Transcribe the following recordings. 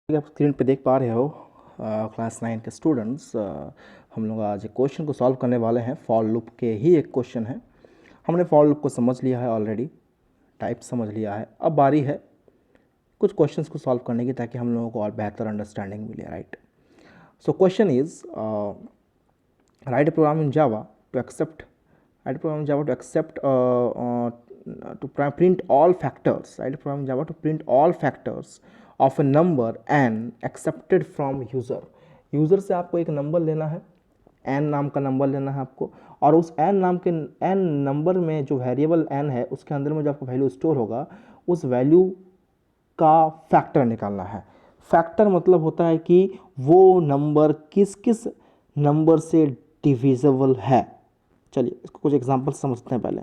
आप स्क्रीन पे देख पा रहे हो क्लास 9 के स्टूडेंट्स। हम लोग आज एक क्वेश्चन को सॉल्व करने वाले हैं। फॉर लूप के ही एक क्वेश्चन है। हमने फॉर लूप को समझ लिया है ऑलरेडी, टाइप समझ लिया है। अब बारी है कुछ क्वेश्चंस को सॉल्व करने की, ताकि हम लोगों को और बेहतर अंडरस्टैंडिंग मिले, right. So question is right a program in Java to accept write a program in Java to accept print all factors. Write a program in Java to print all factors of a number n accepted from user. User से आपको एक number लेना है, n नाम का number लेना है आपको, और उस n नाम के n नंबर में जो वेरिएबल n है उसके अंदर में जो आपको वैल्यू स्टोर होगा उस वैल्यू का फैक्टर निकालना है। फैक्टर मतलब होता है कि वो नंबर किस किस नंबर से डिविजिबल है। चलिए इसको कुछ एग्जांपल समझते हैं। पहले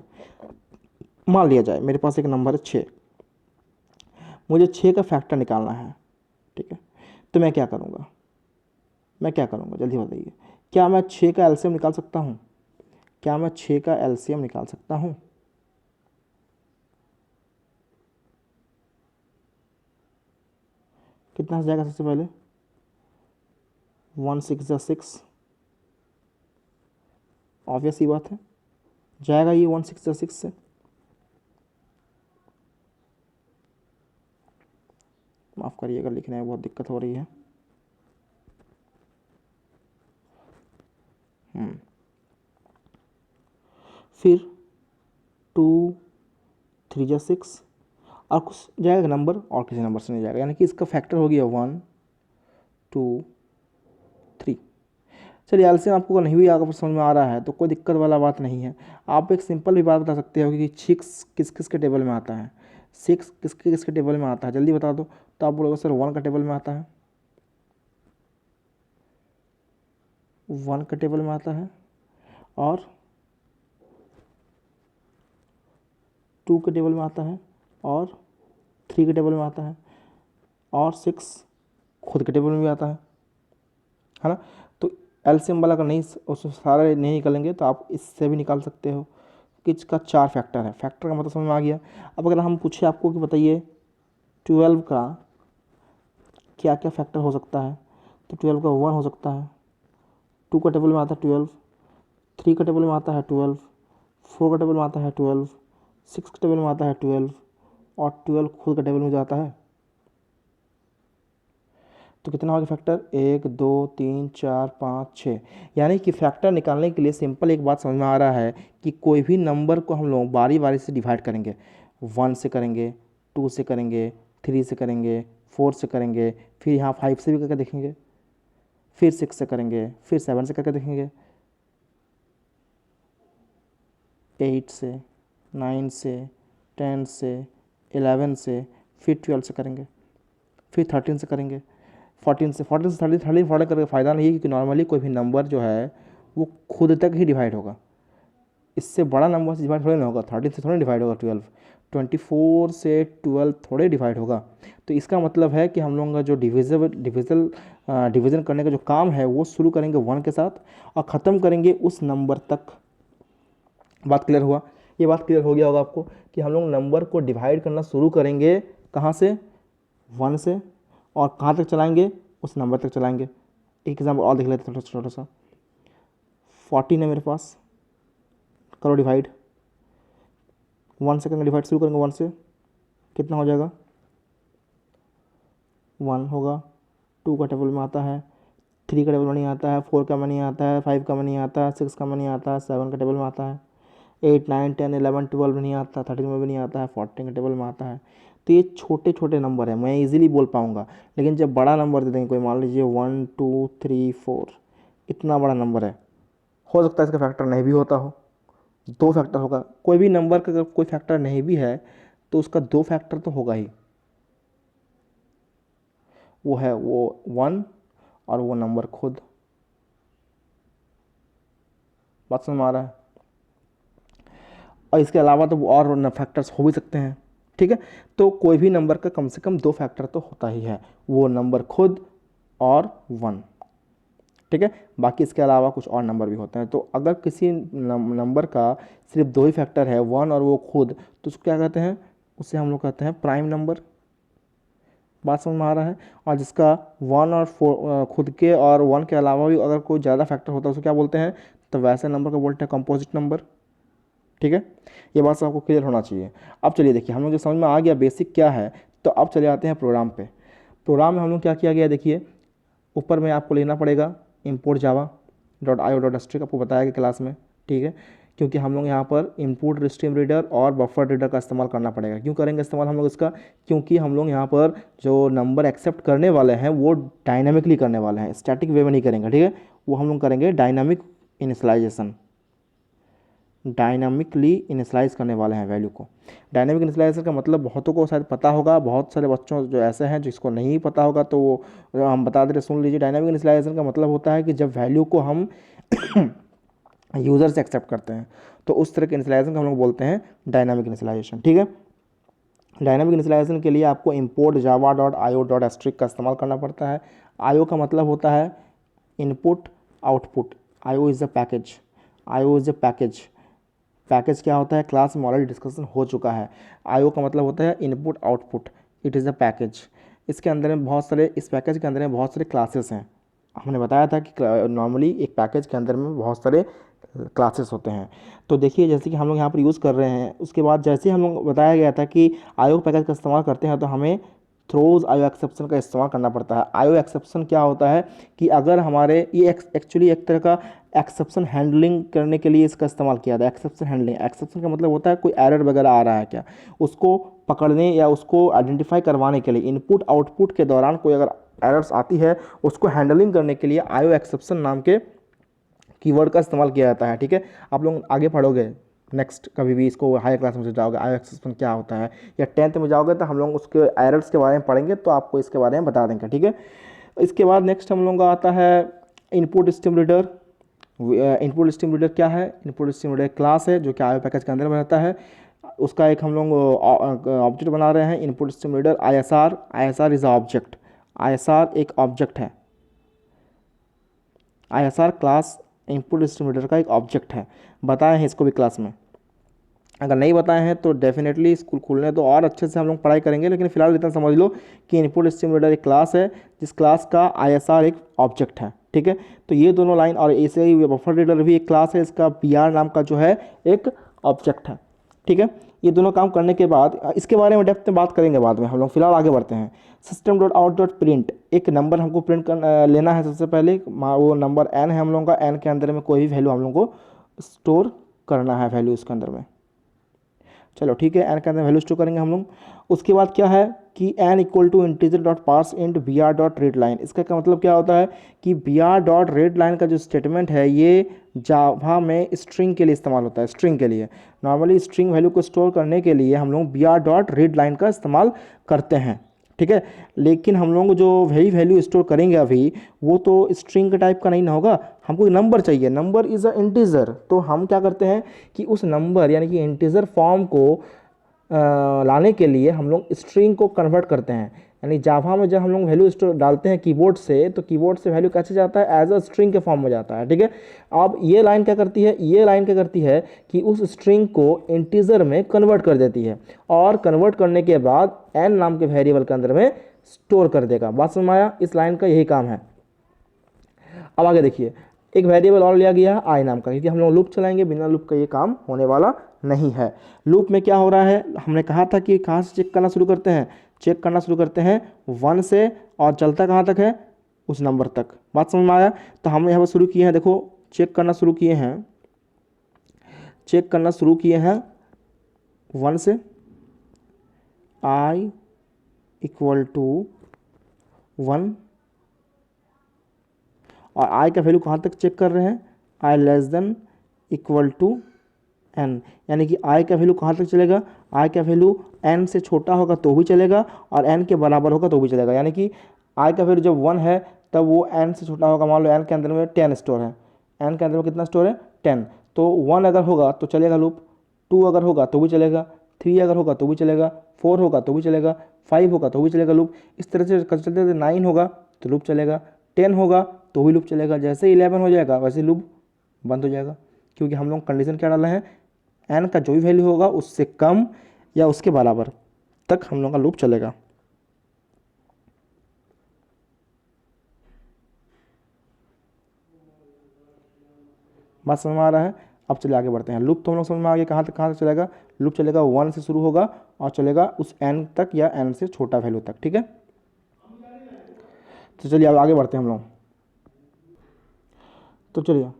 मान लिया जाए मेरे पास एक नंबर है 6, मुझे 6 का फैक्टर निकालना है, ठीक है। तो मैं क्या करूँगा जल्दी बताइए। क्या मैं 6 का एलसीएम निकाल सकता हूँ? निकाल सकता हूँ? कितना जाएगा? सबसे पहले 1 6 जा 6, ऑब्वियस ही बात है, जाएगा ये 1 6 जा 6 से। माफ़ करिएगा, लिखने में बहुत दिक्कत हो रही है। फिर 2 3 जा 6, और कुछ जाएगा नंबर और किसी नंबर से नहीं जाएगा, यानी कि इसका फैक्टर हो गया 1 2 3। चलिए एलसीएम आपको नहीं भी अगर समझ में आ रहा है तो कोई दिक्कत वाला बात नहीं है। आप एक सिंपल भी बात बता सकते हो कि 6 किस किस के टेबल में आता है, 6 किसके किसके टेबल में आता है, जल्दी बता दो। तो आप बोलोगे सर 1 का टेबल में आता है, 1 का टेबल में आता है, और 2 के टेबल में आता है, और 3 के टेबल में आता है, और 6 खुद के टेबल में भी आता है ना। तो एलसीएम वाला का नहीं, उसमें सारे नहीं निकलेंगे तो आप इससे भी निकाल सकते हो कि इसका 4 फैक्टर है। फैक्टर का मतलब समझ में आ गया। अब अगर हम पूछे आपको कि बताइए 12 का क्या क्या फैक्टर हो सकता है, तो 12 का 1 हो सकता है, 2 का टेबल में आता है 12, 3 का टेबल में आता है 12, 4 का टेबल में आता है 12, 6 का टेबल में आता है 12, और 12 खुद का टेबल में जाता है। तो कितना होगा फैक्टर? 1 2 3 4 5 6। यानी कि फैक्टर निकालने के लिए सिंपल एक बात समझ में आ रहा है कि कोई भी नंबर को हम लोग बारी बारी से डिवाइड करेंगे। 1 से करेंगे, 2 से करेंगे, 3 से करेंगे, 4 से करेंगे, फिर यहाँ 5 से भी करके देखेंगे, फिर 6 से करेंगे, फिर 7 से करके देखेंगे, 8 से, 9 से, 10 से, 11 से, फिर 12 से करेंगे, फिर 13 से करेंगे, 14 से 13 फॉर्ड करके फ़ायदा नहीं है, क्योंकि नॉर्मली कोई भी नंबर जो है वो खुद तक ही डिवाइड होगा। इससे बड़ा नंबर से डिवाइड थोड़े ना होगा। 13 से थोड़े डिवाइड होगा 12, 24 से 12 थोड़े डिवाइड होगा। तो इसका मतलब है कि हम लोगों का जो डिवीज़न करने का जो काम है वो शुरू करेंगे 1 के साथ और ख़त्म करेंगे उस नंबर तक। बात क्लियर हुआ? ये बात क्लियर हो गया होगा आपको कि हम लोग नंबर को डिवाइड करना शुरू करेंगे कहाँ से? 1 से, और कहाँ तक चलाएंगे? उस नंबर तक चलाएंगे। एक एग्जाम्पल और देख लेते हैं छोटा सा। 14 है मेरे पास, करो डिवाइड। 1 से करेंगे डिवाइड, शुरू करेंगे 1 से, कितना हो जाएगा? 1 होगा। 2 का टेबल में आता है, 3 का टेबल में नहीं आता है, 4 का में नहीं आता है, 5 का में नहीं आता है, 6 का में नहीं आता है, 7 का टेबल में आता है, 8 9 10 11 12 में नहीं आता, 13 में भी नहीं आता है, 14 के टेबल में आता है। तो ये छोटे छोटे नंबर है, मैं इजीली बोल पाऊंगा। लेकिन जब बड़ा नंबर दे देंगे, कोई मान लीजिए 1 2 3 4, इतना बड़ा नंबर है, हो सकता है इसका फैक्टर नहीं भी होता हो, 2 फैक्टर होगा। कोई भी नंबर का अगर कोई फैक्टर नहीं भी है तो उसका 2 फैक्टर तो होगा ही। वो है वो 1 और वो नंबर खुद। बात समझ में आ रहा है? और इसके अलावा तो और फैक्टर्स हो भी सकते हैं, ठीक है। तो कोई भी नंबर का कम से कम 2 फैक्टर तो होता ही है, वो नंबर खुद और 1, ठीक है। बाकी इसके अलावा कुछ और नंबर भी होते हैं। तो अगर किसी नंबर का सिर्फ 2 ही फैक्टर है, 1 और वो खुद, तो उसको क्या कहते हैं? उसे हम लोग कहते हैं प्राइम नंबर। बात समझ में आ रहा है। और जिसका 1 और 4 खुद के और 1 के अलावा भी अगर कोई ज़्यादा फैक्टर होता है उसको क्या बोलते हैं, तो वैसे नंबर को बोलते हैं कंपोजिट नंबर। ठीक है, ये बात सब आपको क्लियर होना चाहिए। अब चलिए देखिए, हम लोग जो समझ में आ गया बेसिक क्या है, तो अब चले आते हैं प्रोग्राम पे। प्रोग्राम में हम लोग क्या किया गया देखिए, ऊपर में आपको लेना पड़ेगा import java.io.string, आपको बताया गया क्लास में। ठीक है, क्योंकि हम लोग यहाँ पर इनपुट स्ट्रीम रीडर और बफर रीडर का इस्तेमाल करना पड़ेगा। क्यों करेंगे इस्तेमाल हम लोग इसका, क्योंकि हम लोग यहाँ पर जो नंबर एक्सेप्ट करने वाले हैं वो डायनामिकली करने वाले हैं, स्टैटिक वे में नहीं करेंगे। ठीक है, वो हम लोग करेंगे डायनामिक इनिशलाइजेशन, डायनामिकली इनिशलाइज करने वाले हैं वैल्यू को। डायनामिक इनिशलाइजेशन का मतलब बहुतों को शायद पता होगा, बहुत सारे बच्चों जो ऐसे हैं जिसको नहीं पता होगा तो वो हम बता दे रहे, सुन लीजिए। डायनामिक इनिशलाइजेशन का मतलब होता है कि जब वैल्यू को हम यूज़र से एक्सेप्ट करते हैं तो उस तरह के इनिशलाइजेशन को हम लोग बोलते हैं डायनामिक इनिशलाइजेशन। ठीक है, डायनामिक इनिशलाइजेशन के लिए आपको import java.io.string का इस्तेमाल करना पड़ता है। IO का मतलब होता है input output, IO is a package, IO is a package. Package क्या होता है, क्लास में ऑलरेडी डिस्कशन हो चुका है। IO का मतलब होता है input output, it is a package. इसके अंदर में बहुत सारे, इस पैकेज के अंदर में बहुत सारे क्लासेस हैं। हमने बताया था कि नॉर्मली एक पैकेज के अंदर में बहुत सारे क्लासेस होते हैं। तो देखिए जैसे कि हम लोग यहाँ पर यूज़ कर रहे हैं, उसके बाद जैसे हम लोग बताया गया था कि IO पैकेज का इस्तेमाल करते हैं तो हमें थ्रोज IO एक्सेप्शन का इस्तेमाल करना पड़ता है। IO एक्सेप्शन क्या होता है कि अगर हमारे ये एक्चुअली एक तरह का एक्सेप्शन हैंडलिंग करने के लिए इसका इस्तेमाल किया था। एक्सेप्शन हैंडलिंग, एक्सेप्शन का मतलब होता है कोई एरर वगैरह आ रहा है क्या, उसको पकड़ने या उसको आइडेंटिफाई करवाने के लिए, इनपुट आउटपुट के दौरान कोई अगर एरर्स आती है उसको हैंडलिंग करने के लिए IO एक्सेप्शन नाम के कीवर्ड का इस्तेमाल किया जाता है। ठीक है, आप लोग आगे पढ़ोगे नेक्स्ट कभी भी इसको हायर क्लास में जाओगे IO एक्सेप्शन क्या होता है, या 10th में जाओगे तो हम लोग उसके एरर्स के बारे में पढ़ेंगे तो आपको इसके बारे में बता देंगे। ठीक है, इसके बाद नेक्स्ट हम लोगों का आता है input stream reader. Input stream reader क्या है, इनपुट स्ट्रीम रीडर क्लास है जो कि IO पैकेज के अंदर में रहता है। उसका एक हम लोग ऑब्जेक्ट बना रहे हैं, input stream reader ISR। ISR is object, ISR एक ऑब्जेक्ट है। ISR class input stream reader का एक ऑब्जेक्ट है, बताए हैं इसको भी क्लास में। अगर नहीं बताए हैं तो डेफिनेटली स्कूल खुलने तो और अच्छे से हम लोग पढ़ाई करेंगे, लेकिन फिलहाल इतना समझ लो कि इनपुट स्ट्रीम रीडर एक क्लास है जिस क्लास का ISR एक ऑब्जेक्ट है। ठीक है, तो ये दोनों लाइन, और ऐसे ही बफर रीडर भी एक क्लास है, इसका PR नाम का जो है एक ऑब्जेक्ट है। ठीक है, ये दोनों काम करने के बाद इसके बारे में डेप्थ में बात करेंगे बाद में, हम लोग फिलहाल आगे बढ़ते हैं। system.out.print, एक नंबर हमको प्रिंट कर लेना है। सबसे पहले वो नंबर n है हम लोगों का, n के अंदर में कोई भी वैल्यू हम लोग को स्टोर करना है, वैल्यू उसके अंदर में। चलो ठीक है, n के अंदर वैल्यू स्टोर करेंगे हम लोग। उसके बाद क्या है कि n equal to integer dot parse int br dot read line. इसका क्या मतलब क्या होता है कि br डॉट रीड लाइन का जो स्टेटमेंट है ये जावा में स्ट्रिंग के लिए इस्तेमाल होता है। स्ट्रिंग के लिए नॉर्मली स्ट्रिंग वैल्यू को स्टोर करने के लिए हम लोग br डॉट रीड लाइन का इस्तेमाल करते हैं। ठीक है, लेकिन हम लोग जो वही वैल्यू स्टोर करेंगे अभी वो तो स्ट्रिंग के टाइप का नहीं ना होगा, हमको नंबर चाहिए। नंबर इज़ अ इंटीजर, तो हम क्या करते हैं कि उस नंबर यानी कि इंटीजर फॉर्म को लाने के लिए हम लोग स्ट्रिंग को कन्वर्ट करते हैं। यानी जावा में जब हम लोग वैल्यू स्टोर डालते हैं कीबोर्ड से, तो कीबोर्ड से वैल्यू कैसे जाता है, एज अ स्ट्रिंग के फॉर्म में जाता है। ठीक है, अब ये लाइन क्या करती है, ये लाइन क्या करती है कि उस स्ट्रिंग को इंटीजर में कन्वर्ट कर देती है, और कन्वर्ट करने के बाद n नाम के वेरिएबल के अंदर में स्टोर कर देगा। बात समझ में आया, इस लाइन का यही काम है। अब आगे देखिए, एक वेरिएबल और लिया गया है i नाम का, क्योंकि हम लोग लूप चलाएंगे, बिना लूप का ये काम होने वाला नहीं है। लूप में क्या हो रहा है, हमने कहा था कि कहाँ से चेक करना शुरू करते हैं, चेक करना शुरू करते हैं 1 से, और चलता कहाँ तक है, उस नंबर तक। बात समझ में आया, तो हम यहाँ पर शुरू किए हैं, देखो चेक करना शुरू किए हैं, चेक करना शुरू किए हैं 1 से, i इक्वल टू 1, और i का वैल्यू कहाँ तक चेक कर रहे हैं, i less than equal to n, यानी कि i का वैल्यू कहाँ तक चलेगा, i का वैल्यू n से छोटा होगा तो भी चलेगा, और n के बराबर होगा तो भी चलेगा। यानी कि i का वैल्यू जब 1 है तब वो n से छोटा होगा, मान लो n के अंदर में 10 स्टोर है, n के अंदर में कितना स्टोर है 10, तो 1 अगर होगा तो चलेगा लूप, 2 अगर होगा तो भी चलेगा, 3 अगर होगा तो भी चलेगा, 4 होगा तो भी चलेगा, 5 होगा तो भी चलेगा लूप। इस तरह से चलते चलते 9 होगा तो लूप चलेगा, 10 होगा तो भी लूप चलेगा, जैसे 11 हो जाएगा वैसे लूप बंद हो जाएगा। क्योंकि हम लोग कंडीशन क्या डाला है, n का जो भी वैल्यू होगा उससे कम या उसके बराबर तक हम लोग का लूप चलेगा। बात समझ में आ रहा है? अब चलिए आगे बढ़ते हैं। लूप तो हम लोग समझ में आ गया, कहाँ तक चलेगा? लूप चलेगा 1 से शुरू होगा और चलेगा उस n तक या n से छोटा वैल्यू तक, ठीक है। तो चलिए अब आगे बढ़ते हैं हम लोग। तो चलिए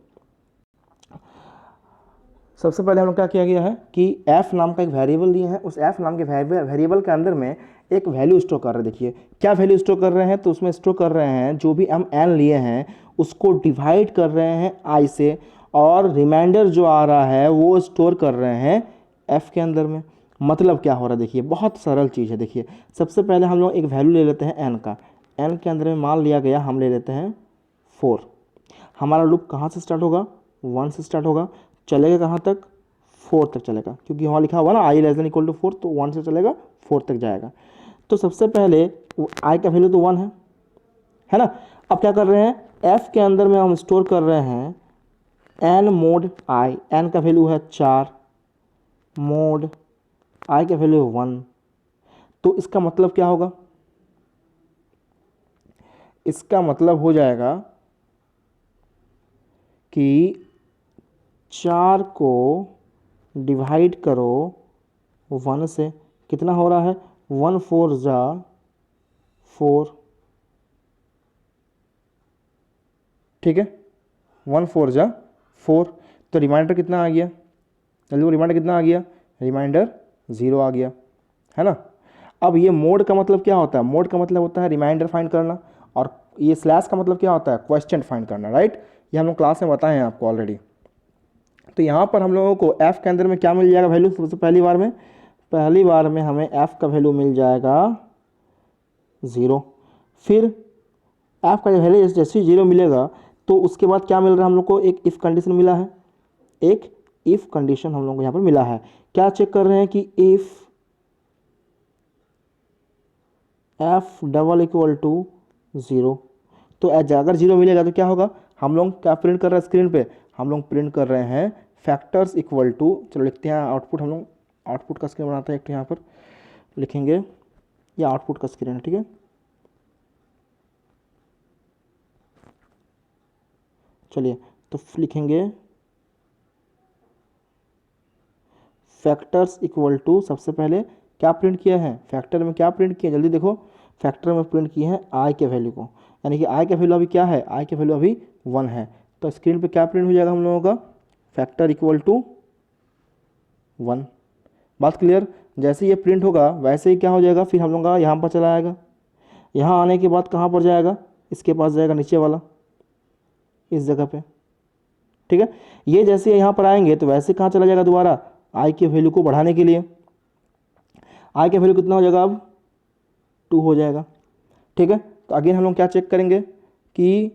सबसे पहले हम लोग क्या किया गया है कि f नाम का एक वेरिएबल लिए हैं, उस f नाम के वेरिएबल के अंदर में एक वैल्यू स्टोर कर रहे हैं। देखिए क्या वैल्यू स्टोर कर रहे हैं, तो उसमें स्टोर कर रहे हैं जो भी हम n लिए हैं उसको डिवाइड कर रहे हैं i से, और रिमाइंडर जो आ रहा है वो स्टोर कर रहे हैं f के अंदर में। मतलब क्या हो रहा है, देखिए बहुत सरल चीज़ है। देखिए सबसे पहले हम लोग एक वैल्यू ले लेते हैं n का, n के अंदर में मान लिया गया हम ले लेते हैं 4। हमारा लूप कहाँ से स्टार्ट होगा? 1 से स्टार्ट होगा, चलेगा कहाँ तक? 4 तक चलेगा, क्योंकि वहाँ लिखा हुआ ना i less than equal to 4, तो 1 से चलेगा 4 तक जाएगा। तो सबसे पहले i का वैल्यू तो 1 है ना। अब क्या कर रहे हैं, f के अंदर में हम स्टोर कर रहे हैं n मोड i, n का वैल्यू है 4, मोड i का वैल्यू 1। तो इसका मतलब क्या होगा? इसका मतलब हो जाएगा कि 4 को डिवाइड करो 1 से, कितना हो रहा है? 1 4 जा 4, ठीक है, 1 4 जा 4। तो रिमाइंडर कितना आ गया? जल्दी, रिमाइंडर कितना आ गया? रिमाइंडर 0 आ गया, है ना। अब ये मोड का मतलब क्या होता है? मोड का मतलब होता है रिमाइंडर फाइंड करना, और ये स्लैश का मतलब क्या होता है? क्वेश्चन फाइंड करना, राइट। ये हम लोग क्लास में बताए हैं आपको ऑलरेडी। तो यहाँ पर हम लोगों को f के अंदर में क्या मिल जाएगा वैल्यू? सबसे पहली बार में हमें f का वैल्यू मिल जाएगा 0। फिर f का जो वैल्यू जैसे 0 मिलेगा तो उसके बाद क्या मिल रहा है हम लोग को? एक इफ़ कंडीशन मिला है, एक इफ़ कंडीशन हम लोग को यहाँ पर मिला है। क्या चेक कर रहे हैं कि if f double equal to 0, तो अगर 0 मिलेगा तो क्या होगा? हम लोग क्या प्रिंट कर रहे हैं स्क्रीन पे? हम लोग प्रिंट कर रहे हैं फैक्टर्स इक्वल टू, चलो लिखते हैं आउटपुट। हम लोग आउटपुट का स्क्रीन बनाते हैं, एक तो यहाँ पर लिखेंगे, ये आउटपुट का स्क्रीन है, ठीक है। चलिए तो लिखेंगे फैक्टर्स इक्वल टू, सबसे पहले क्या प्रिंट किया है? फैक्टर में क्या प्रिंट किया? जल्दी देखो, फैक्टर में प्रिंट किए हैं आई के वैल्यू को, यानी कि आई का वैल्यू अभी क्या है? आई का वैल्यू अभी 1 है। तो स्क्रीन पे क्या प्रिंट हो जाएगा हम लोगों का? Factor equal to 1। बात क्लियर? जैसे ये प्रिंट होगा वैसे ही क्या हो जाएगा, फिर हम लोग का यहाँ पर चला आएगा। यहाँ आने के बाद कहाँ पर जाएगा? इसके पास जाएगा, नीचे वाला, इस जगह पे, ठीक है। ये जैसे यहाँ पर आएंगे तो वैसे कहाँ चला जाएगा? दोबारा आई के वैल्यू को बढ़ाने के लिए। आई का वैल्यू कितना हो जाएगा? अब 2 हो जाएगा, ठीक है। तो अगेन हम लोग क्या चेक करेंगे कि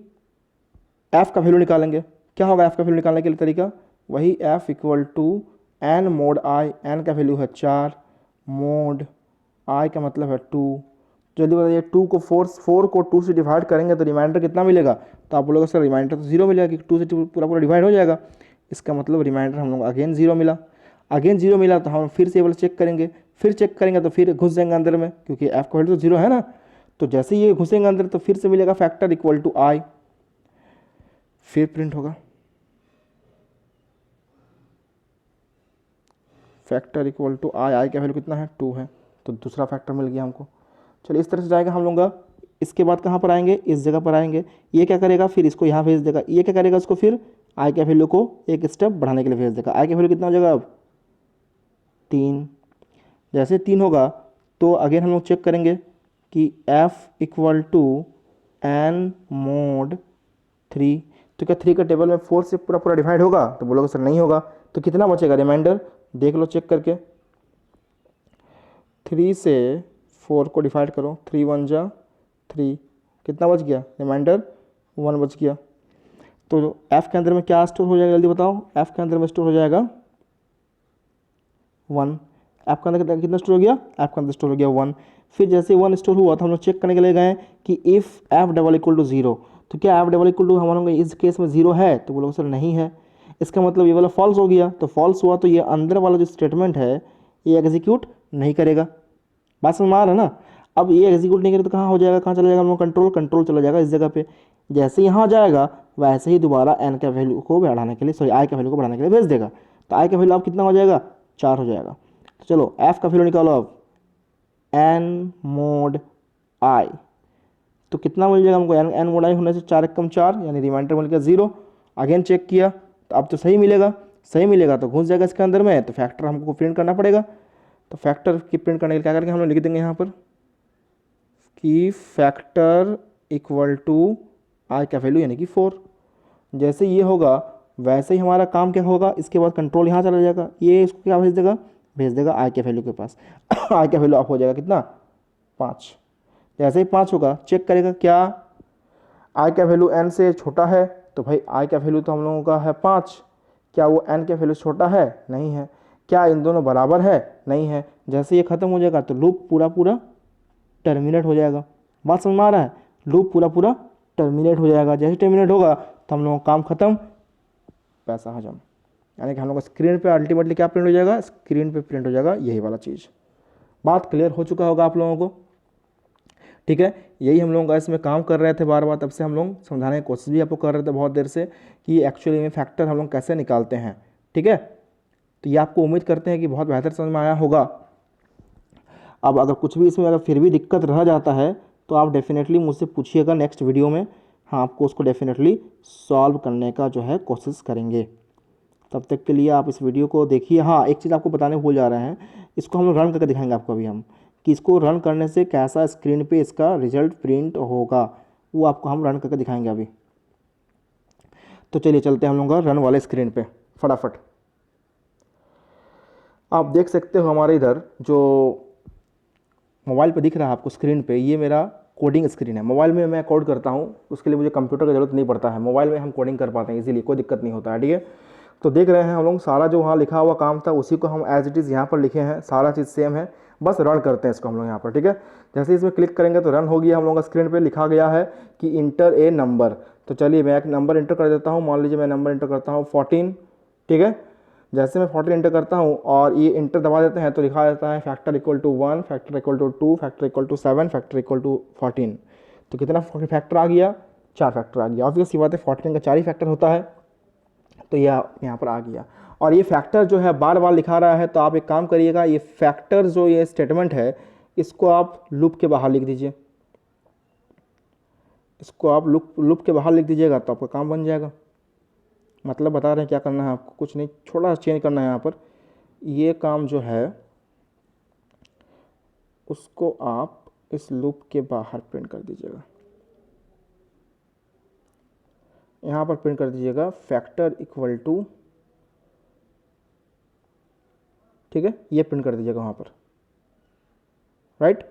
f का वैल्यू निकालेंगे। क्या होगा f का वैल्यू निकालने के लिए तरीका? वही f equal to n mod i, n का वैल्यू है 4, मोड i का मतलब है 2। जल्दी बताइए, 2 को 4 को 2 से डिवाइड करेंगे तो रिमाइंडर कितना मिलेगा? तो आप बोलोगे सर रिमाइंडर तो 0 मिलेगा, कि 2 से पूरा डिवाइड हो जाएगा। इसका मतलब रिमाइंडर हम लोग अगेन 0 मिला। अगेन 0 मिला तो हम फिर से ये वाला चेक करेंगे, फिर चेक करेंगे तो फिर घुस जाएंगे अंदर में, क्योंकि f का वैल्यू तो 0 है ना। तो जैसे ये घुसेंगे अंदर तो फिर से मिलेगा फैक्टर इक्वल टू i, फिर प्रिंट होगा फैक्टर इक्वल टू आई का वैल्यू कितना है? 2 है, तो दूसरा फैक्टर मिल गया हमको। चलिए इस तरह से जाएगा हम लोग का। इसके बाद कहाँ पर आएंगे? इस जगह पर आएंगे। ये क्या करेगा? फिर इसको यहाँ भेज देगा। ये क्या करेगा? उसको फिर आई के वैल्यू को एक स्टेप बढ़ाने के लिए भेज देगा। आई के वैल्यू कितना हो जाएगा अब? 3। जैसे 3 होगा तो अगेन हम लोग चेक करेंगे कि f equal to n mod 3। तो क्या 3 का टेबल में 4 से पूरा डिवाइड होगा? तो बोलोगे सर नहीं होगा। तो कितना बचेगा रिमाइंडर? देख लो चेक करके, 3 से 4 को डिवाइड करो, 3 1 जा 3, कितना बच गया? रिमाइंडर 1 बच गया। तो f के अंदर में क्या स्टोर हो जाएगा? जल्दी बताओ। f के अंदर में स्टोर हो जाएगा 1। f के अंदर कितना स्टोर हो गया? f के अंदर स्टोर हो गया 1। फिर जैसे 1 स्टोर हुआ तो हम लोग चेक करने के लिए गए कि if f double equal to 0, तो क्या f डबल इक्वल टू हम लोग इस केस में 0 है? तो बोलोगे सर नहीं है। इसका मतलब ये वाला फॉल्स हो गया। तो फॉल्स हुआ तो ये अंदर वाला जो स्टेटमेंट है ये एग्जीक्यूट नहीं करेगा। बात समझ में आ रहा है ना। अब ये एग्जीक्यूट नहीं करें तो कहाँ हो जाएगा, कहाँ चला जाएगा हम लोग, कंट्रोल, कंट्रोल चला जाएगा इस जगह पे। जैसे यहाँ जाएगा वैसे ही दोबारा एन का वैल्यू को बढ़ाने के लिए, सॉरी आई का वैल्यू को बढ़ाने के लिए भेज देगा। तो आई का वैल्यू अब कितना हो जाएगा, 4 हो जाएगा। तो चलो एफ का वैल्यू निकालो अब, एन मोड आई, तो कितना मिल जाएगा हमको, एन मोड आई होने से 4 एकम 4, यानी रिमाइंडर मिल गया 0। अगेन चेक किया तो अब तो सही मिलेगा, सही मिलेगा तो घुस जाएगा इसके अंदर में, तो फैक्टर हमको प्रिंट करना पड़ेगा। तो फैक्टर की प्रिंट करने के लिए क्या करेंगे, हम लोग लिख देंगे यहाँ पर कि फैक्टर इक्वल टू आई का वैल्यू यानी कि 4। जैसे ये होगा वैसे ही हमारा काम क्या होगा, इसके बाद कंट्रोल यहाँ चला जाएगा, ये इसको क्या भेज देगा, भेज देगा आई के वैल्यू के पास। आई का वैल्यू ऑफ हो जाएगा कितना, 5। जैसे ही 5 होगा चेक करेगा क्या आई का वैल्यू एन से छोटा है, तो भाई आई का वैल्यू तो हम लोगों का है 5, क्या वो एन के वैल्यू छोटा है, नहीं है। क्या इन दोनों बराबर है, नहीं है। जैसे ये खत्म हो जाएगा तो लूप पूरा पूरा टर्मिनेट हो जाएगा। बात समझ में आ रहा है, लूप पूरा पूरा टर्मिनेट हो जाएगा। जैसे टर्मिनेट होगा तो हम लोगों का काम खत्म, पैसा हजम, यानी कि हम लोग स्क्रीन पे अल्टीमेटली क्या प्रिंट हो जाएगा, स्क्रीन पे प्रिंट हो जाएगा यही वाला चीज़। बात क्लियर हो चुका होगा आप लोगों को, ठीक है। यही हम लोग इसमें काम कर रहे थे बार बार, तब से हम लोग समझाने की कोशिश भी आपको कर रहे थे बहुत देर से कि एक्चुअली में फैक्टर हम लोग कैसे निकालते हैं, ठीक है। तो ये आपको उम्मीद करते हैं कि बहुत बेहतर समझ में आया होगा। अब अगर कुछ भी इसमें अगर फिर भी दिक्कत रह जाता है तो आप डेफिनेटली मुझसे पूछिएगा नेक्स्ट वीडियो में, हाँ आपको उसको डेफिनेटली सॉल्व करने का जो है कोशिश करेंगे। तब तक के लिए आप इस वीडियो को देखिए। हाँ एक चीज़ आपको बताने भूल जा रहे हैं, इसको हम लोग रन करके दिखाएंगे आपको अभी हम, कि इसको रन करने से कैसा स्क्रीन पे इसका रिजल्ट प्रिंट होगा, वो आपको हम रन करके दिखाएंगे अभी। तो चलिए चलते हैं हम लोग रन वाले स्क्रीन पे फटाफट। आप देख सकते हो हमारे इधर जो मोबाइल पे दिख रहा है आपको स्क्रीन पे, ये मेरा कोडिंग स्क्रीन है। मोबाइल में मैं कोड करता हूँ, उसके लिए मुझे कंप्यूटर की ज़रूरत नहीं पड़ता है, मोबाइल में हम कोडिंग कर पाते हैं इजीली, कोई दिक्कत नहीं होता है, ठीक है। तो देख रहे हैं हम लोग सारा जो वहाँ लिखा हुआ काम था उसी को हम एज इट इज़ यहाँ पर लिखे हैं, सारा चीज़ सेम है, बस रन करते हैं इसको हम लोग यहाँ पर, ठीक है। जैसे इसमें क्लिक करेंगे तो रन हो गया, हम लोग का स्क्रीन पर लिखा गया है कि इंटर ए नंबर। तो चलिए मैं एक नंबर इंटर कर देता हूँ, मान लीजिए मैं नंबर इंटर करता हूँ 14, ठीक है। जैसे मैं 14 इंटर करता हूँ और ये इंटर दबा देते हैं तो लिखा जाता है factor equal to 1, factor equal to 2, factor equal to 7, factor equal to 14। तो कितना फैक्टर आ गया, 4 फैक्टर आ गया। ऑब्वियस सी बात है 14 का 4 ही फैक्टर होता है, तो यह यहाँ पर आ गया। और ये फैक्टर जो है बार बार लिखा रहा है, तो आप एक काम करिएगा, ये फैक्टर जो ये स्टेटमेंट है इसको आप लूप के बाहर लिख दीजिए, इसको आप लूप के बाहर लिख दीजिएगा तो आपका काम बन जाएगा। मतलब बता रहे हैं क्या करना है आपको, कुछ नहीं, थोड़ा सा चेंज करना है यहाँ पर। ये काम जो है उसको आप इस लूप के बाहर प्रिंट कर दीजिएगा, यहाँ पर प्रिंट कर दीजिएगा फैक्टर इक्वल टू, ठीक है, ये प्रिंट कर दीजिएगा वहाँ पर, राइट।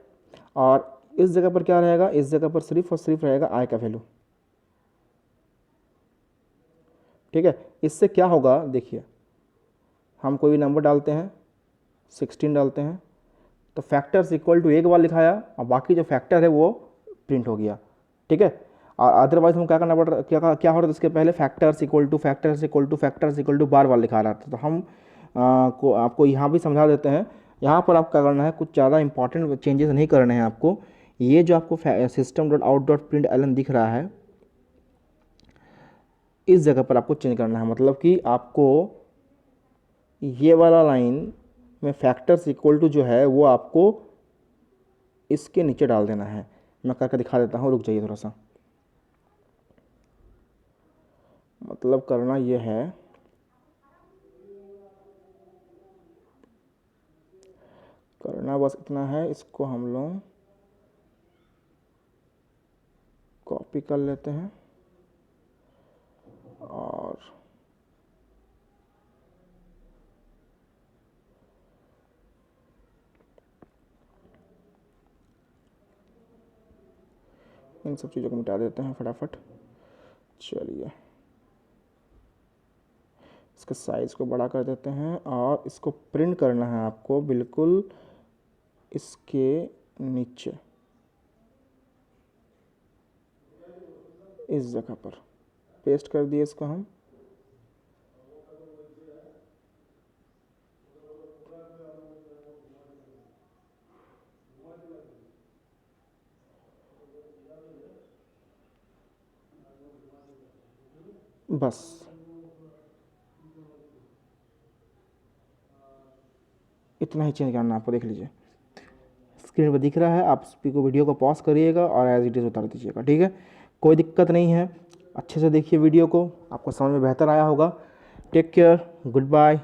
और इस जगह पर क्या रहेगा, इस जगह पर सिर्फ और सिर्फ रहेगा आई का वैल्यू, ठीक है। इससे क्या होगा देखिए, हम कोई भी नंबर डालते हैं, 16 डालते हैं, तो फैक्टर्स इक्वल टू एक बार लिखाया और बाकी जो फैक्टर है वो प्रिंट हो गया, ठीक है। और अदरवाइज हम क्या करना पड़ रहा, क्या हो रहा था इसके पहले, factors equal to factors equal to factors equal to बार बार लिखा रहा था। तो हम को आपको यहाँ भी समझा देते हैं। यहाँ पर आप क्या करना है, कुछ ज़्यादा इंपॉर्टेंट चेंजेस नहीं करने हैं आपको। ये जो आपको system dot out dot println दिख रहा है, इस जगह पर आपको चेंज करना है। मतलब कि आपको ये वाला लाइन में फैक्टर्स इक्वल टू जो है वो आपको इसके नीचे डाल देना है। मैं करके दिखा देता हूँ, रुक जाइए थोड़ा सा। मतलब करना ये है, करना बस इतना है, इसको हम लोग कॉपी कर लेते हैं और इन सब चीज़ों को मिटा देते हैं फटाफट। चलिए इसके साइज़ को बड़ा कर देते हैं और इसको प्रिंट करना है आपको बिल्कुल इसके नीचे, इस जगह पर पेस्ट कर दिए इसको हम। बस इतना ही चेंज करना है आपको, देख लीजिए स्क्रीन पर दिख रहा है, आप इस को वीडियो को पॉज करिएगा और एज इट इज़ उतार दीजिएगा, ठीक है, कोई दिक्कत नहीं है। अच्छे से देखिए वीडियो को, आपको समझ में बेहतर आया होगा। Take care, good bye.